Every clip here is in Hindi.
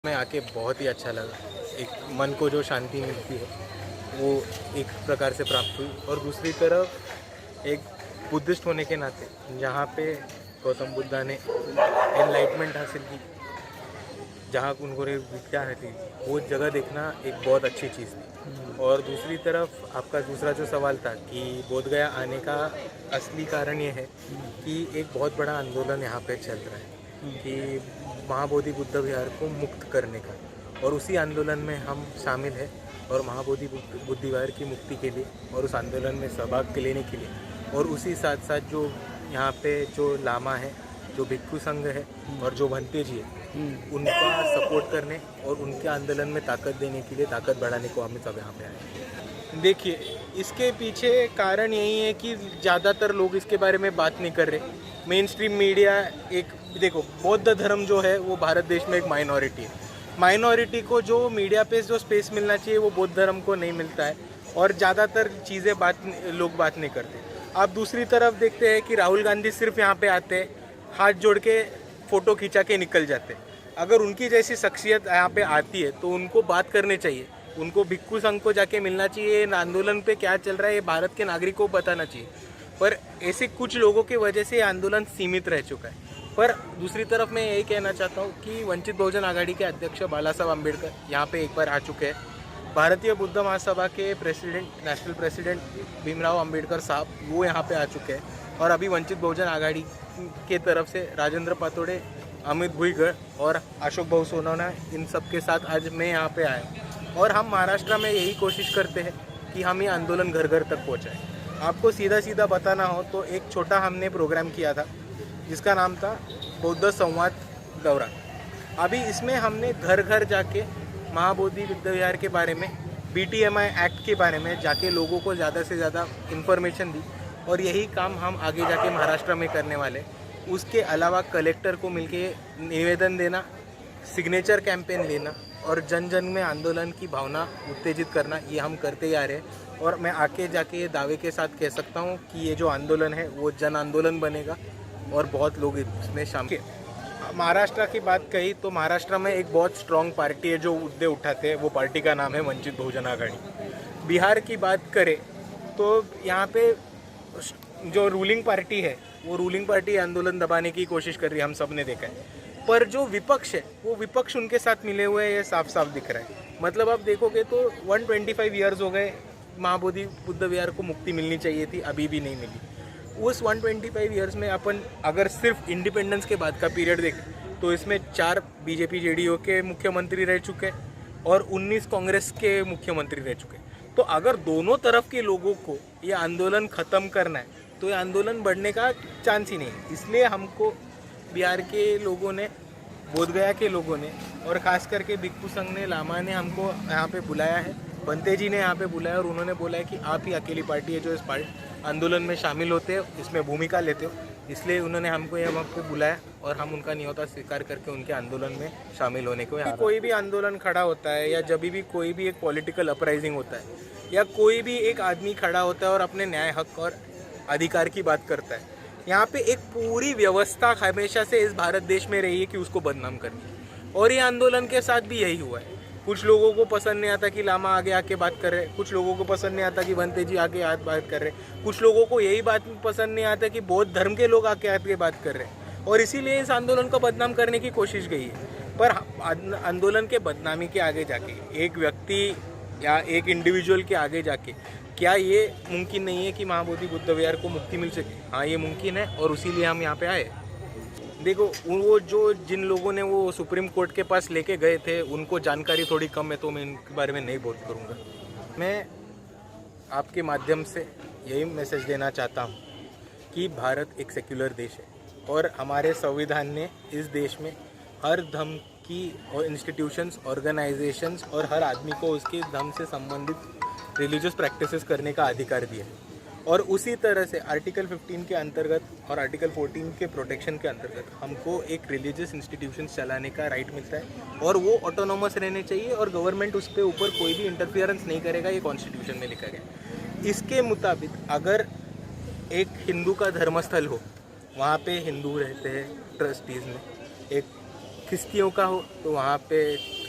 में आके बहुत ही अच्छा लगा। एक मन को जो शांति मिलती है वो एक प्रकार से प्राप्त हुई, और दूसरी तरफ एक बुद्धिस्ट होने के नाते जहाँ पे गौतम बुद्धा ने एनलाइटमेंट हासिल की, जहाँ उनको विद्या थी, वो जगह देखना एक बहुत अच्छी चीज़ थी। और दूसरी तरफ आपका दूसरा जो सवाल था कि बोध गया आने का असली कारण ये है कि एक बहुत बड़ा आंदोलन यहाँ पे चल रहा है कि महाबोधि बुद्ध विहार को मुक्त करने का, और उसी आंदोलन में हम शामिल हैं। और महाबोधि बुद्ध विहार की मुक्ति के लिए और उस आंदोलन में सहभाग लेने के लिए, और उसी साथ साथ जो यहाँ पे जो लामा है, जो भिक्षु संघ है और जो भंते जी है, उनका सपोर्ट करने और उनके आंदोलन में ताकत देने के लिए, ताकत बढ़ाने को हम सब यहाँ पे आए। देखिए, इसके पीछे कारण यही है कि ज़्यादातर लोग इसके बारे में बात नहीं कर रहे। मेन स्ट्रीम मीडिया देखो, बौद्ध धर्म जो है वो भारत देश में एक माइनॉरिटी है। माइनॉरिटी को जो मीडिया पे जो स्पेस मिलना चाहिए वो बौद्ध धर्म को नहीं मिलता है, और ज़्यादातर चीज़ें लोग बात नहीं करते। आप दूसरी तरफ देखते हैं कि राहुल गांधी सिर्फ यहाँ पे आते हैं, हाथ जोड़ के फ़ोटो खिंचा के निकल जाते हैं। अगर उनकी जैसी शख्सियत यहाँ पे आती है तो उनको बात करनी चाहिए, उनको भिक्षु संघ को जाके मिलना चाहिए, आंदोलन पे क्या चल रहा है ये भारत के नागरिकों को बताना चाहिए। पर ऐसे कुछ लोगों की वजह से आंदोलन सीमित रह चुका है। पर दूसरी तरफ मैं यही कहना चाहता हूँ कि वंचित बहुजन आघाड़ी के अध्यक्ष बाला साहब अम्बेडकर यहाँ पे एक बार आ चुके हैं। भारतीय बुद्ध महासभा के नेशनल प्रेसिडेंट भीमराव अम्बेडकर साहब वो यहाँ पे आ चुके हैं, और अभी वंचित बहुजन आघाड़ी के तरफ से राजेंद्र पातोड़े, अमित भुईगढ़ और अशोक भाऊ सोनवणे, इन सब के साथ आज मैं यहाँ पे आया। और हम महाराष्ट्र में यही कोशिश करते हैं कि हम ये आंदोलन घर घर तक पहुँचाएँ। आपको सीधा सीधा बताना हो तो एक छोटा हमने प्रोग्राम किया था जिसका नाम था बौद्ध संवाद दौरा। अभी इसमें हमने घर घर जाके महाबोधि बुद्ध विहार के बारे में, BTMI एक्ट के बारे में जाके लोगों को ज़्यादा से ज़्यादा इन्फॉर्मेशन दी, और यही काम हम आगे जाके महाराष्ट्र में करने वाले। उसके अलावा कलेक्टर को मिलके निवेदन देना, सिग्नेचर कैंपेन लेना और जन जन में आंदोलन की भावना उत्तेजित करना, ये हम करते ही आ रहे हैं। और मैं आके जाके ये दावे के साथ कह सकता हूँ कि ये जो आंदोलन है वो जन आंदोलन बनेगा और बहुत लोग इसमें शामिल। महाराष्ट्र की बात कही तो महाराष्ट्र में एक बहुत स्ट्रॉन्ग पार्टी है जो मुद्दे उठाते हैं, वो पार्टी का नाम है वंचित बहुजन आघाड़ी। बिहार की बात करें तो यहाँ पे जो रूलिंग पार्टी है वो रूलिंग पार्टी आंदोलन दबाने की कोशिश कर रही है, हम सब ने देखा है। पर जो विपक्ष है वो विपक्ष उनके साथ मिले हुए हैं, ये साफ साफ दिख रहा है। मतलब आप देखोगे तो 125 ईयर्स हो गए, महाबोधि बुद्ध विहार को मुक्ति मिलनी चाहिए थी, अभी भी नहीं मिली। उस 125 ईयर्स में अपन अगर सिर्फ इंडिपेंडेंस के बाद का पीरियड देखें तो इसमें 4 BJP JDU के मुख्यमंत्री रह चुके और 19 कांग्रेस के मुख्यमंत्री रह चुके। तो अगर दोनों तरफ के लोगों को ये आंदोलन ख़त्म करना है तो ये आंदोलन बढ़ने का चांस ही नहीं है। इसलिए हमको बिहार के लोगों ने, बोधगया के लोगों ने और ख़ास करके भिक्षु संघ ने, लामा ने हमको यहाँ पे बुलाया है, बंते जी ने यहाँ पे बुलाया, और उन्होंने बोला है कि आप ही अकेली पार्टी है जो इस आंदोलन में शामिल होते हो, इसमें भूमिका लेते हो। इसलिए उन्होंने हमको यहाँ पे बुलाया और हम उनका न्योता स्वीकार करके उनके आंदोलन में शामिल होने को यहाँ। कोई भी आंदोलन खड़ा होता है या जब भी कोई भी एक पॉलिटिकल अपराइजिंग होता है या कोई भी एक आदमी खड़ा होता है और अपने न्याय, हक और अधिकार की बात करता है, यहाँ पे एक पूरी व्यवस्था हमेशा से इस भारत देश में रही है कि उसको बदनाम करनी। और ये आंदोलन के साथ भी यही हुआ है। कुछ लोगों को पसंद नहीं आता कि लामा आगे आके बात कर रहे, कुछ लोगों को पसंद नहीं आता कि भंते जी आके बात कर रहे, कुछ लोगों को यही बात पसंद नहीं आता कि बौद्ध धर्म के लोग आके बात कर रहे हैं, और इसीलिए इस आंदोलन को बदनाम करने की कोशिश गई है। पर आंदोलन के बदनामी के आगे जाके एक व्यक्ति या एक इंडिविजुअल के आगे जाके क्या ये मुमकिन नहीं है कि महाबोधि बुद्ध विहार को मुक्ति मिल सके? हाँ, ये मुमकिन है, और इसीलिए हम यहाँ पे आए। देखो, वो जो जिन लोगों ने वो सुप्रीम कोर्ट के पास लेके गए थे उनको जानकारी थोड़ी कम है, तो मैं इनके बारे में नहीं बात करूँगा। मैं आपके माध्यम से यही मैसेज देना चाहता हूँ कि भारत एक सेक्युलर देश है, और हमारे संविधान ने इस देश में हर धर्म की इंस्टीट्यूशंस, ऑर्गेनाइजेशंस और हर आदमी को उसके धर्म से संबंधित रिलीजियस प्रैक्टिसेस करने का अधिकार दिया है। और उसी तरह से आर्टिकल 15 के अंतर्गत और आर्टिकल 14 के प्रोटेक्शन के अंतर्गत हमको एक रिलीजियस इंस्टीट्यूशंस चलाने का राइट मिलता है, और वो ऑटोनोमस रहने चाहिए और गवर्नमेंट उस पर ऊपर कोई भी इंटरफियरेंस नहीं करेगा, ये कॉन्स्टिट्यूशन में लिखा गया। इसके मुताबिक अगर एक हिंदू का धर्मस्थल हो, वहाँ पे हिंदू रहते हैं ट्रस्टीज़ में, एक ख्रिस्तियों का हो तो वहाँ पे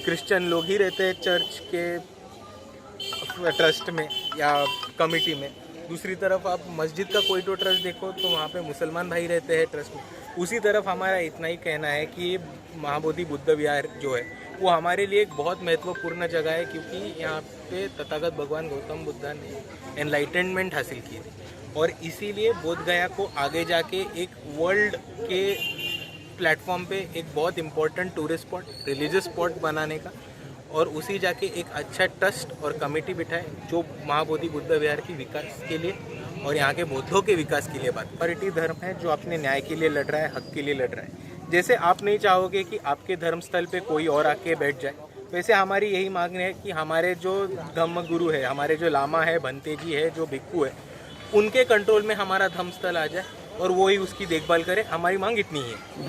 क्रिश्चियन लोग ही रहते हैं चर्च के ट्रस्ट में या कमिटी में। दूसरी तरफ आप मस्जिद का कोई तो ट्रस्ट देखो तो वहाँ पे मुसलमान भाई रहते हैं ट्रस्ट में। उसी तरफ हमारा इतना ही कहना है कि ये महाबोधि बुद्ध विहार जो है वो हमारे लिए एक बहुत महत्वपूर्ण जगह है, क्योंकि यहाँ पे तथागत भगवान गौतम बुद्ध ने एनलाइटनमेंट हासिल की थी और इसीलिए बोध गया को आगे जाके एक वर्ल्ड के प्लेटफॉर्म पे एक बहुत important tourist spot, religious spot बनाने का और उसी जाके एक अच्छा ट्रस्ट और कमेटी बिठाए जो महाबोधि बुद्ध विहार की विकास के लिए और यहाँ के बौद्धों के विकास के लिए बात। पार्टी धर्म है जो अपने न्याय के लिए लड़ रहा है, हक के लिए लड़ रहा है। जैसे आप नहीं चाहोगे कि आपके धर्म स्थल पे कोई और आके बैठ जाए, वैसे हमारी यही मांग है कि हमारे जो धम्म गुरु है, हमारे जो लामा है, भंते जी है, जो भिक्खू है, उनके कंट्रोल में हमारा धर्म स्थल आ जाए और वो ही उसकी देखभाल करे। हमारी मांग इतनी ही है।